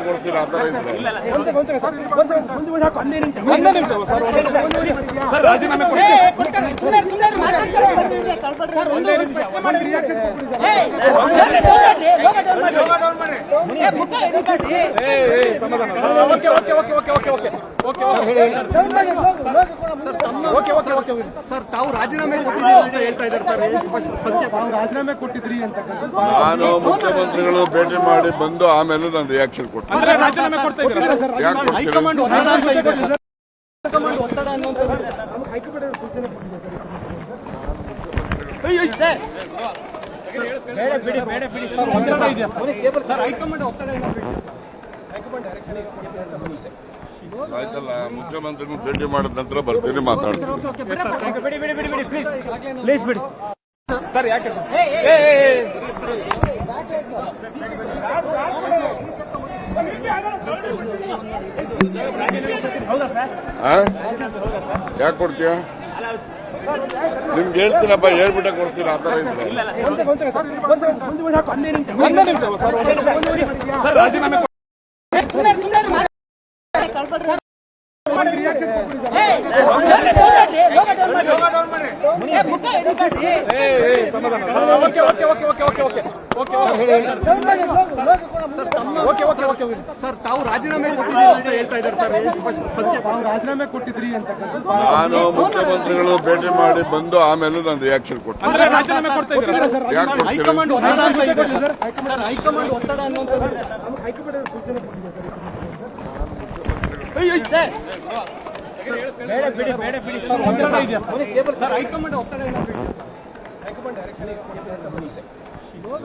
ಕೊಡ್ತೀರಾ ಆ ಥರ ಇದ್ರೆ ಸರ್ ತಾವು ರಾಜೀನಾಮೆ ಕೊಟ್ಟಿದ್ದೀರಿ ಅಂತ ಹೇಳ್ತಾ ಇದ್ದಾರೆ ಸರ್. ರಾಜೀನಾಮೆ ಕೊಟ್ಟಿದ್ರಿ ಅಂತ ನಾನು ಮುಖ್ಯಮಂತ್ರಿಗಳು ಭೇಟಿ ಮಾಡಿ ಬಂದು ಆಮೇಲೆ ನಾನು ರಿಯಾಕ್ಷನ್ ಕೊಡ್ತೀನಿ. ಯಾಕೆ ಹೈಕಮಾಂಡ್ ಒತ್ತಡ ಅನ್ನುವಂಥದ್ದು ಸರ್ ಹೈಕಮಾಂಡ್ ಒತ್ತಡ ಆಯ್ತಲ್ಲ, ಮುಖ್ಯಮಂತ್ರಿಗಳು ಭೇಟಿ ಮಾಡಿದ ನಂತರ ಬರ್ತೀನಿ, ಮಾತಾಡ್ತೀನಿ. ಸರ್ ಯಾಕೆ ಯಾಕೆ ಕೊಡ್ತೀಯ? ನಿಮ್ಗೆ ಹೇಳ್ತೀನಪ್ಪ, ಹೇಳ್ಬಿಟ್ಟೆ ಕೊಡ್ತೀನಿ ಆ ಥರ ಇದ್ರೆ ರಾಜೀನಾಮೆ ಸರ್ ತಾವು ರಾಜೀನಾಮೆ ಕೊಟ್ಟಿದ್ದೀರಿ ಅಂತ ಹೇಳ್ತಾ ಇದ್ದಾರೆ ಸರ್. ರಾಜೀನಾಮೆ ಕೊಟ್ಟಿದ್ರಿ ಅಂತ ನಾನು ಮುಖ್ಯಮಂತ್ರಿಗಳು ಭೇಟಿ ಮಾಡಿ ಬಂದು ಆಮೇಲೆ ನಾನು ರಿಯಾಕ್ಷನ್ ಕೊಡ್ತೀನಿ. ಯಾಕೆ ಕೊಡ್ತೀನಿ? ಹೈಕಮಾಂಡ್ ಒತ್ತಡ ಅನ್ನುವಂಥದ್ದು ಸರ್ ಹೈಕಮಾಂಡ್ ಒತ್ತಡ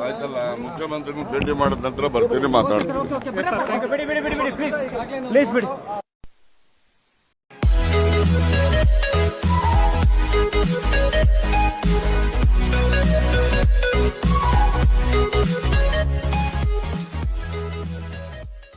ಆಯ್ತಲ್ಲ, ಮುಖ್ಯಮಂತ್ರಿಗಳು ಭೇಟಿ ಮಾಡಿದ ನಂತರ ಬರ್ತೀನಿ, ಮಾತಾಡ್ತೀನಿ.